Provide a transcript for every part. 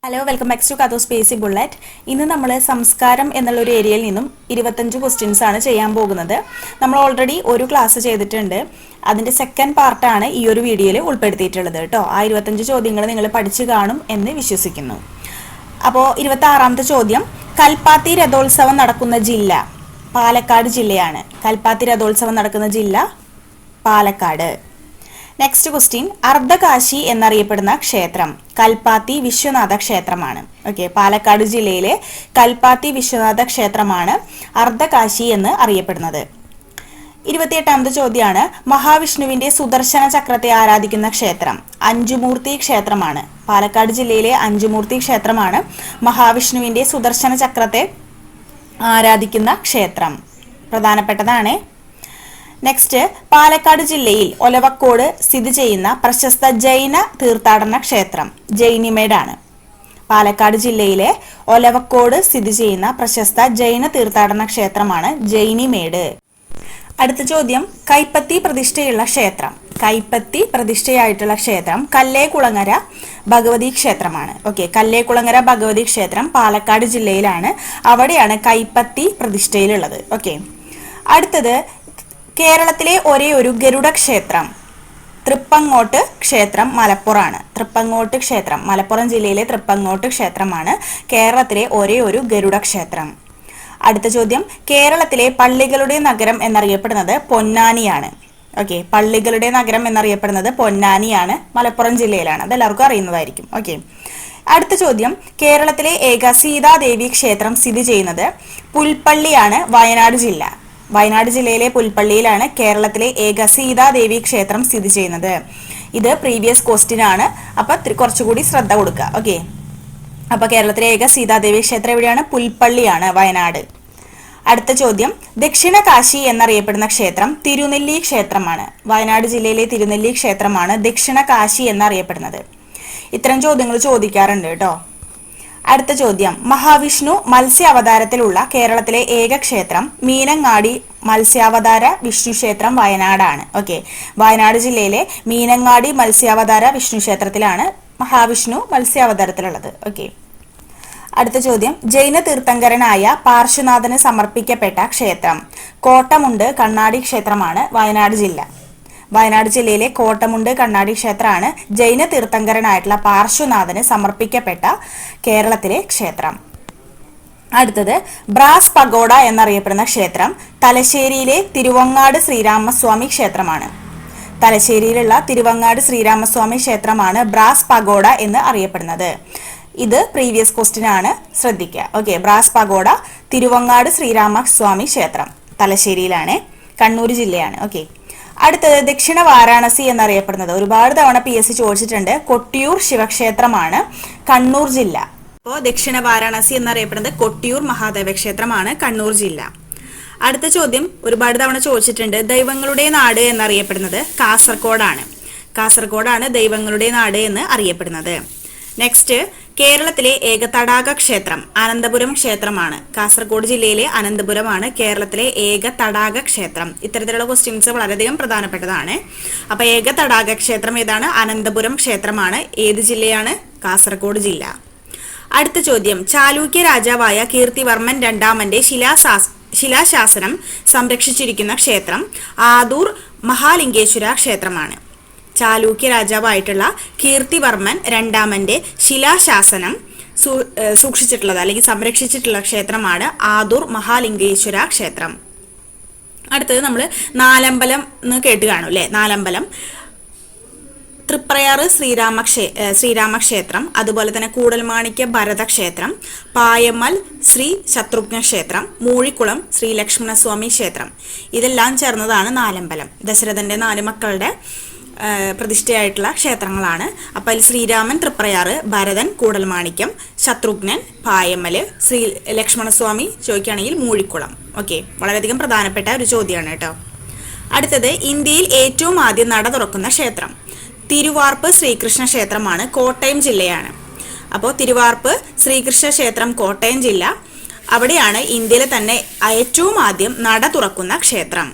Hello welcome back to കഥോ സ്പേസി ബുള്ളറ്റ്. ഇന്ന് നമ്മൾ സംസ്കാരം എന്നുള്ള ഒരു ഏരിയയിൽ നിന്നും 25 ക്വസ്റ്റ്യൻസ് ആണ് ചെയ്യാൻ പോകുന്നത്. നമ്മൾ ഓൾറെഡി ഒരു ക്ലാസ് ചെയ്തിട്ടുണ്ട്. അതിൻ്റെ സെക്കൻഡ് പാർട്ടാണ് ഈ ഒരു വീഡിയോയിൽ ഉൾപ്പെടുത്തിയിട്ടുള്ളത് കേട്ടോ. ആ 25 ചോദ്യങ്ങൾ നിങ്ങൾ പഠിച്ചു കാണും എന്ന് വിശ്വസിക്കുന്നു. അപ്പോൾ 26ാമത്തെ ചോദ്യം, കൽപ്പാത്തി രഥോത്സവം നടക്കുന്ന ജില്ല പാലക്കാട് ജില്ലയാണ്. കൽപ്പാത്തി രഥോത്സവം നടക്കുന്ന ജില്ല പാലക്കാട്. നെക്സ്റ്റ് ക്വസ്റ്റ്യൻ, അർദ്ധകാശി എന്നറിയപ്പെടുന്ന ക്ഷേത്രം കൽപ്പാത്തി വിശ്വനാഥ ക്ഷേത്രമാണ്. ഓക്കെ, പാലക്കാട് ജില്ലയിലെ കൽപ്പാത്തി വിശ്വനാഥ ക്ഷേത്രമാണ് അർദ്ധകാശി എന്ന് അറിയപ്പെടുന്നത്. 28ാമത്തെ ചോദ്യമാണ്, മഹാവിഷ്ണുവിന്റെ സുദർശന ചക്രത്തെ ആരാധിക്കുന്ന ക്ഷേത്രം അഞ്ചുമൂർത്തി ക്ഷേത്രമാണ്. പാലക്കാട് ജില്ലയിലെ അഞ്ചുമൂർത്തി ക്ഷേത്രമാണ് മഹാവിഷ്ണുവിന്റെ സുദർശന ചക്രത്തെ ആരാധിക്കുന്ന ക്ഷേത്രം. പ്രധാനപ്പെട്ടതാണ്. നെക്സ്റ്റ്, പാലക്കാട് ജില്ലയിൽ ഒലവക്കോട് സ്ഥിതി ചെയ്യുന്ന പ്രശസ്ത ജൈന തീർത്ഥാടന ക്ഷേത്രം ജൈനിമേടാണ്. പാലക്കാട് ജില്ലയിലെ ഒലവക്കോട് സ്ഥിതി ചെയ്യുന്ന പ്രശസ്ത ജൈന തീർത്ഥാടന ക്ഷേത്രമാണ് ജൈനിമേട്. അടുത്ത ചോദ്യം, കൈപ്പത്തി പ്രതിഷ്ഠയുള്ള ക്ഷേത്രം കൈപ്പത്തി പ്രതിഷ്ഠയായിട്ടുള്ള ക്ഷേത്രം കല്ലേകുളങ്ങര ഭഗവതി ക്ഷേത്രമാണ്. ഓക്കെ, കല്ലേകുളങ്ങര ഭഗവതി ക്ഷേത്രം പാലക്കാട് ജില്ലയിലാണ്. അവിടെയാണ് കൈപ്പത്തി പ്രതിഷ്ഠയിലുള്ളത്. ഓക്കെ, അടുത്തത്, കേരളത്തിലെ ഒരേ ഒരു ഗരുഡ ക്ഷേത്രം തൃപ്പങ്ങോട്ട് ക്ഷേത്രം മലപ്പുറമാണ്. തൃപ്പങ്ങോട്ട് ക്ഷേത്രം മലപ്പുറം ജില്ലയിലെ തൃപ്പങ്ങോട്ട് ക്ഷേത്രമാണ് കേരളത്തിലെ ഒരേ ഒരു ഗരുഡ ക്ഷേത്രം. അടുത്ത ചോദ്യം, കേരളത്തിലെ പള്ളികളുടെ നഗരം എന്നറിയപ്പെടുന്നത് പൊന്നാനിയാണ്. ഓക്കെ, പള്ളികളുടെ നഗരം എന്നറിയപ്പെടുന്നത് പൊന്നാനിയാണ്, മലപ്പുറം ജില്ലയിലാണ്. അതെല്ലാവർക്കും അറിയുന്നതായിരിക്കും. ഓക്കെ, അടുത്ത ചോദ്യം, കേരളത്തിലെ ഏക സീതാദേവി ക്ഷേത്രം സ്ഥിതി ചെയ്യുന്നത് പുൽപ്പള്ളിയാണ്, വയനാട് ജില്ല. വയനാട് ജില്ലയിലെ പുൽപ്പള്ളിയിലാണ് കേരളത്തിലെ ഏക സീതാദേവി ക്ഷേത്രം സ്ഥിതി ചെയ്യുന്നത്. ഇത് പ്രീവിയസ് ക്വസ്റ്റ്യൻ ആണ്, അപ്പൊ കുറച്ചുകൂടി ശ്രദ്ധ കൊടുക്കുക. ഓക്കെ, അപ്പൊ കേരളത്തിലെ ഏക സീതാദേവി ക്ഷേത്രം എവിടെയാണ്? പുൽപ്പള്ളിയാണ്, വയനാട്. അടുത്ത ചോദ്യം, ദക്ഷിണ കാശി എന്നറിയപ്പെടുന്ന ക്ഷേത്രം തിരുനെല്ലി ക്ഷേത്രമാണ്. വയനാട് ജില്ലയിലെ തിരുനെല്ലി ക്ഷേത്രമാണ് ദക്ഷിണ കാശി എന്നറിയപ്പെടുന്നത്. ഇത്തരം ചോദ്യങ്ങൾ ചോദിക്കാറുണ്ട് കേട്ടോ. അടുത്ത ചോദ്യം, മഹാവിഷ്ണു മത്സ്യാവതാരത്തിലുള്ള കേരളത്തിലെ ഏക ക്ഷേത്രം മീനങ്ങാടി മത്സ്യാവതാര വിഷ്ണു ക്ഷേത്രം വയനാടാണ്. ഓക്കെ, വയനാട് ജില്ലയിലെ മീനങ്ങാടി മത്സ്യാവതാര വിഷ്ണു ക്ഷേത്രത്തിലാണ് മഹാവിഷ്ണു മത്സ്യാവതാരത്തിലുള്ളത്. ഓക്കെ, അടുത്ത ചോദ്യം, ജൈന തീർത്ഥങ്കരനായ പാർശ്വനാഥന് സമർപ്പിക്കപ്പെട്ട ക്ഷേത്രം കോട്ടമുണ്ട് കണ്ണാടി ക്ഷേത്രമാണ്, വയനാട് ജില്ല. വയനാട് ജില്ലയിലെ കോട്ടമുണ്ട് കണ്ണാടി ക്ഷേത്രമാണ് ജൈന തീർത്ഥങ്കരനായിട്ടുള്ള പാർശ്വനാഥന് സമർപ്പിക്കപ്പെട്ട കേരളത്തിലെ ക്ഷേത്രം. അടുത്തത്, ബ്രാസ് പഗോഡ എന്നറിയപ്പെടുന്ന ക്ഷേത്രം തലശ്ശേരിയിലെ തിരുവങ്ങാട് ശ്രീരാമസ്വാമി ക്ഷേത്രമാണ്. തലശ്ശേരിയിലുള്ള തിരുവങ്ങാട് ശ്രീരാമസ്വാമി ക്ഷേത്രമാണ് ബ്രാസ് പഗോഡ എന്ന് അറിയപ്പെടുന്നത്. ഇത് പ്രീവിയസ് ക്വസ്റ്റ്യൻ ആണ്, ശ്രദ്ധിക്കുക. Okay, brass pagoda Thiruvangad Sreeramaswamy ക്ഷേത്രം തലശ്ശേരിയിലാണ്, കണ്ണൂർ ജില്ലയാണ്. ഓക്കെ, അടുത്തത്, ദക്ഷിണ വാരാണസി എന്നറിയപ്പെടുന്നത് ഒരുപാട് തവണ PSC ചോദിച്ചിട്ടുണ്ട്, കൊട്ടിയൂർ ശിവക്ഷേത്രമാണ്, കണ്ണൂർ ജില്ല. അപ്പോൾ ദക്ഷിണ വാരാണസി എന്നറിയപ്പെടുന്നത് കൊട്ടിയൂർ മഹാദേവ ക്ഷേത്രമാണ്, കണ്ണൂർ ജില്ല. അടുത്ത ചോദ്യം ഒരുപാട് തവണ ചോദിച്ചിട്ടുണ്ട്, ദൈവങ്ങളുടെ നാട് എന്നറിയപ്പെടുന്നത് കാസർഗോഡാണ്. കാസർഗോഡാണ് ദൈവങ്ങളുടെ നാട് എന്ന് അറിയപ്പെടുന്നത്. നെക്സ്റ്റ്, കേരളത്തിലെ ഏക തടാക ക്ഷേത്രം അനന്തപുരം ക്ഷേത്രമാണ്. കാസർഗോഡ് ജില്ലയിലെ അനന്തപുരമാണ് കേരളത്തിലെ ഏക തടാക ക്ഷേത്രം. ഇത്തരത്തിലുള്ള ക്വസ്റ്റ്യൻസ് വളരെയധികം പ്രധാനപ്പെട്ടതാണ്. അപ്പൊ ഏക തടാക ക്ഷേത്രം ഏതാണ്? അനന്തപുരം ക്ഷേത്രമാണ്. ഏത് ജില്ലയാണ്? കാസർഗോഡ് ജില്ല. അടുത്ത ചോദ്യം, ചാലൂക്യ രാജാവായ കീർത്തിവർമ്മൻ രണ്ടാമന്റെ ശിലാശാസനം സംരക്ഷിച്ചിരിക്കുന്ന ക്ഷേത്രം ആദൂർ മഹാലിംഗേശ്വര ക്ഷേത്രമാണ്. ചാലൂക്യ രാജാവായിട്ടുള്ള കീർത്തിവർമ്മൻ രണ്ടാമന്റെ ശിലാശാസനം സൂക്ഷിച്ചിട്ടുള്ളത് അല്ലെങ്കിൽ സംരക്ഷിച്ചിട്ടുള്ള ക്ഷേത്രമാണ് ആദൂർ മഹാലിംഗേശ്വര ക്ഷേത്രം. അടുത്തത് നമ്മൾ നാലമ്പലം എന്ന് കേട്ട് കാണും അല്ലെ. നാലമ്പലം, തൃപ്രയാറ് ശ്രീരാമക്ഷേത്രം, അതുപോലെ തന്നെ കൂടൽമാണിക്യ ഭരത ക്ഷേത്രം, പായമ്മൽ ശ്രീ ശത്രുഘ്ന ക്ഷേത്രം, മൂഴിക്കുളം ശ്രീ ലക്ഷ്മണസ്വാമി ക്ഷേത്രം. ഇതെല്ലാം ചേർന്നതാണ് നാലമ്പലം. ദശരഥന്റെ 4 മക്കളുടെ പ്രതിഷ്ഠയായിട്ടുള്ള ക്ഷേത്രങ്ങളാണ്. അപ്പോൾ അതിൽ ശ്രീരാമൻ തൃപ്രയാറ്, ഭരതൻ കൂടൽമാണിക്യം, ശത്രുഘ്നൻ പായമ്മല്, ശ്രീ ലക്ഷ്മണസ്വാമി ചോദിക്കുകയാണെങ്കിൽ മൂഴിക്കുളം. ഓക്കെ, വളരെയധികം പ്രധാനപ്പെട്ട ഒരു ചോദ്യമാണ് കേട്ടോ. അടുത്തത്, ഇന്ത്യയിൽ ഏറ്റവും ആദ്യം നട തുറക്കുന്ന ക്ഷേത്രം തിരുവാർപ്പ് ശ്രീകൃഷ്ണ ക്ഷേത്രമാണ്, കോട്ടയം ജില്ലയാണ്. അപ്പോൾ തിരുവാർപ്പ് ശ്രീകൃഷ്ണ ക്ഷേത്രം കോട്ടയം ജില്ല, അവിടെയാണ് ഇന്ത്യയിലെ തന്നെ ഏറ്റവും ആദ്യം നട തുറക്കുന്ന ക്ഷേത്രം.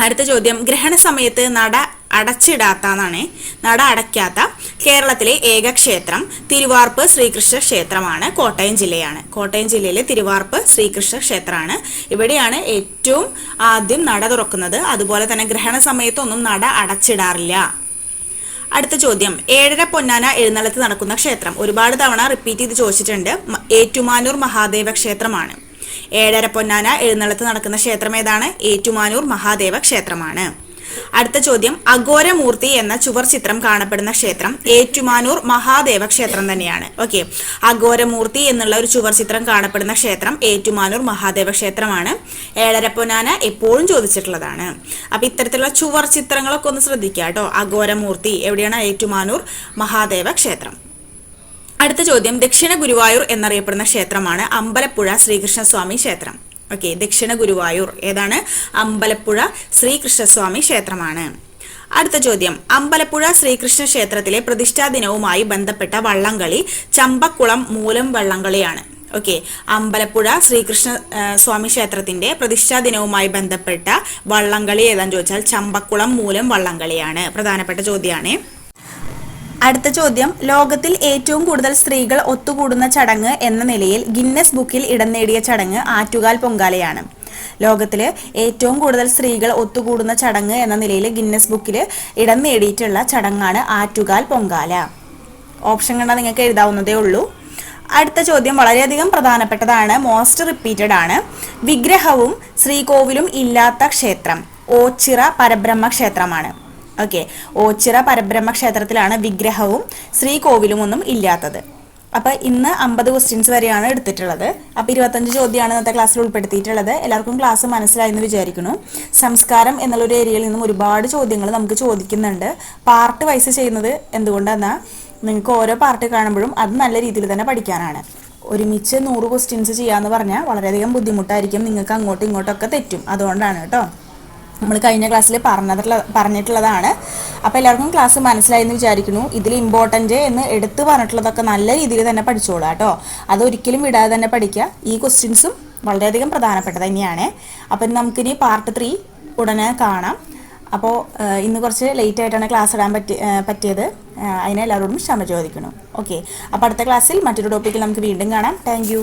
അടുത്ത ചോദ്യം, ഗ്രഹണ സമയത്ത് നട അടച്ചിടാത്ത എന്നാണ്, നട അടയ്ക്കാത്ത കേരളത്തിലെ ഏക ക്ഷേത്രം തിരുവാർപ്പ് ശ്രീകൃഷ്ണ ക്ഷേത്രമാണ്. കോട്ടയം ജില്ലയാണ്. കോട്ടയം ജില്ലയിലെ തിരുവാർപ്പ് ശ്രീകൃഷ്ണ ക്ഷേത്രമാണ്. ഇവിടെയാണ് ഏറ്റവും ആദ്യം നട തുറക്കുന്നത്. അതുപോലെ തന്നെ ഗ്രഹണ സമയത്തൊന്നും നട അടച്ചിടാറില്ല. അടുത്ത ചോദ്യം, ഏഴര പൊന്നാന എഴുന്നള്ളത്ത് നടക്കുന്ന ക്ഷേത്രം. ഒരുപാട് തവണ റിപ്പീറ്റ് ചെയ്ത് ചോദിച്ചിട്ടുണ്ട്. ഏറ്റുമാനൂർ മഹാദേവ ക്ഷേത്രമാണ്. ഏഴര പൊന്നാന എഴുന്നള്ളത്ത് നടക്കുന്ന ക്ഷേത്രം ഏതാണ്? ഏറ്റുമാനൂർ മഹാദേവ ക്ഷേത്രമാണ്. അടുത്ത ചോദ്യം, അഘോരമൂർത്തി എന്ന ചുവർ ചിത്രം കാണപ്പെടുന്ന ക്ഷേത്രം ഏറ്റുമാനൂർ മഹാദേവ ക്ഷേത്രം തന്നെയാണ്. ഓക്കെ, അഘോരമൂർത്തി എന്നുള്ള ഒരു ചുവർ ചിത്രം കാണപ്പെടുന്ന ക്ഷേത്രം ഏറ്റുമാനൂർ മഹാദേവ ക്ഷേത്രമാണ്. ഏഴര പൊന്നാന എപ്പോഴും ചോദിച്ചിട്ടുള്ളതാണ്. അപ്പൊ ഇത്തരത്തിലുള്ള ചുവർ ചിത്രങ്ങളൊക്കെ ഒന്ന് ശ്രദ്ധിക്കുക കേട്ടോ. അഘോരമൂർത്തി എവിടെയാണ്? ഏറ്റുമാനൂർ മഹാദേവ ക്ഷേത്രം. അടുത്ത ചോദ്യം, ദക്ഷിണ ഗുരുവായൂർ എന്നറിയപ്പെടുന്ന ക്ഷേത്രമാണ് അമ്പലപ്പുഴ ശ്രീകൃഷ്ണസ്വാമി ക്ഷേത്രം. ഓക്കെ, ദക്ഷിണ ഗുരുവായൂർ ഏതാണ്? അമ്പലപ്പുഴ ശ്രീകൃഷ്ണസ്വാമി ക്ഷേത്രമാണ്. അടുത്ത ചോദ്യം, അമ്പലപ്പുഴ ശ്രീകൃഷ്ണ ക്ഷേത്രത്തിലെ പ്രതിഷ്ഠാ ദിനവുമായി ബന്ധപ്പെട്ട വള്ളംകളി ചമ്പക്കുളം മൂലം വള്ളംകളിയാണ്. ഓക്കെ, അമ്പലപ്പുഴ ശ്രീകൃഷ്ണ സ്വാമി ക്ഷേത്രത്തിന്റെ പ്രതിഷ്ഠാ ദിനവുമായി ബന്ധപ്പെട്ട വള്ളംകളി ഏതാന്ന് ചോദിച്ചാൽ ചമ്പക്കുളം മൂലം വള്ളംകളിയാണ്. പ്രധാനപ്പെട്ട ചോദ്യമാണ്. അടുത്ത ചോദ്യം, ലോകത്തിൽ ഏറ്റവും കൂടുതൽ സ്ത്രീകൾ ഒത്തുകൂടുന്ന ചടങ്ങ് എന്ന നിലയിൽ ഗിന്നസ് ബുക്കിൽ ഇടം നേടിയ ചടങ്ങ് ആറ്റുകാൽ പൊങ്കാലയാണ്. ലോകത്തിൽ ഏറ്റവും കൂടുതൽ സ്ത്രീകൾ ഒത്തുകൂടുന്ന ചടങ്ങ് എന്ന നിലയിൽ ഗിന്നസ് ബുക്കിൽ ഇടം നേടിയിട്ടുള്ള ചടങ്ങാണ് ആറ്റുകാൽ പൊങ്കാല. ഓപ്ഷൻ കണ്ടാൽ നിങ്ങൾക്ക് എഴുതാവുന്നതേ ഉള്ളൂ. അടുത്ത ചോദ്യം വളരെയധികം പ്രധാനപ്പെട്ടതാണ്, മോസ്റ്റ് റിപ്പീറ്റഡ് ആണ്. വിഗ്രഹവും ശ്രീകോവിലും ഇല്ലാത്ത ക്ഷേത്രം ഓച്ചിറ പരബ്രഹ്മ ക്ഷേത്രമാണ്. ഓക്കെ, ഓച്ചിറ പരബ്രഹ്മ ക്ഷേത്രത്തിലാണ് വിഗ്രഹവും ശ്രീകോവിലും ഒന്നും ഇല്ലാത്തത്. അപ്പൊ ഇന്ന് 50 ക്വസ്റ്റ്യൻസ് വരെയാണ് എടുത്തിട്ടുള്ളത്. അപ്പൊ 25 ചോദ്യമാണ് ഇന്നത്തെ ക്ലാസ്സിൽ ഉൾപ്പെടുത്തിയിട്ടുള്ളത്. എല്ലാവർക്കും ക്ലാസ് മനസ്സിലായെന്ന് വിചാരിക്കുന്നു. സംസ്കാരം എന്നുള്ളൊരു ഏരിയയിൽ നിന്നും ഒരുപാട് ചോദ്യങ്ങൾ നമുക്ക് ചോദിക്കുന്നുണ്ട്. പാർട്ട് വൈസ് ചെയ്യുന്നത് എന്തുകൊണ്ടാണെന്നാൽ നിങ്ങൾക്ക് ഓരോ പാർട്ട് കാണുമ്പോഴും അത് നല്ല രീതിയിൽ തന്നെ പഠിക്കാനാണ്. ഒരുമിച്ച് 100 ക്വസ്റ്റ്യൻസ് ചെയ്യാന്ന് പറഞ്ഞാൽ വളരെയധികം ബുദ്ധിമുട്ടായിരിക്കും, നിങ്ങൾക്ക് അങ്ങോട്ടും ഇങ്ങോട്ടൊക്കെ തെറ്റും. അതുകൊണ്ടാണ് കേട്ടോ നമ്മൾ കഴിഞ്ഞ ക്ലാസ്സിൽ പറഞ്ഞിട്ടുള്ളതാണ്. അപ്പോൾ എല്ലാവർക്കും ക്ലാസ് മനസ്സിലായെന്ന് വിചാരിക്കുന്നു. ഇതിൽ ഇമ്പോർട്ടൻ്റ് എന്ന് എടുത്ത് പറഞ്ഞിട്ടുള്ളതൊക്കെ നല്ല രീതിയിൽ തന്നെ പഠിച്ചോളൂ കേട്ടോ. അതൊരിക്കലും വിടാതെ തന്നെ പഠിക്കുക. ഈ ക്വസ്റ്റ്യൻസും വളരെയധികം പ്രധാനപ്പെട്ടത് തന്നെയാണ്. അപ്പം നമുക്കിനി പാർട്ട് 3 ഉടനെ കാണാം. അപ്പോൾ ഇന്ന് കുറച്ച് ലേറ്റ് ആയിട്ടാണ് ക്ലാസ് ഇടാൻ പറ്റിയത്. അതിനെ എല്ലാവരോടും ക്ഷമ ചോദിക്കണം. ഓക്കെ, അപ്പോൾ അടുത്ത ക്ലാസ്സിൽ മറ്റൊരു ടോപ്പിക്കിൽ നമുക്ക് വീണ്ടും കാണാം. താങ്ക്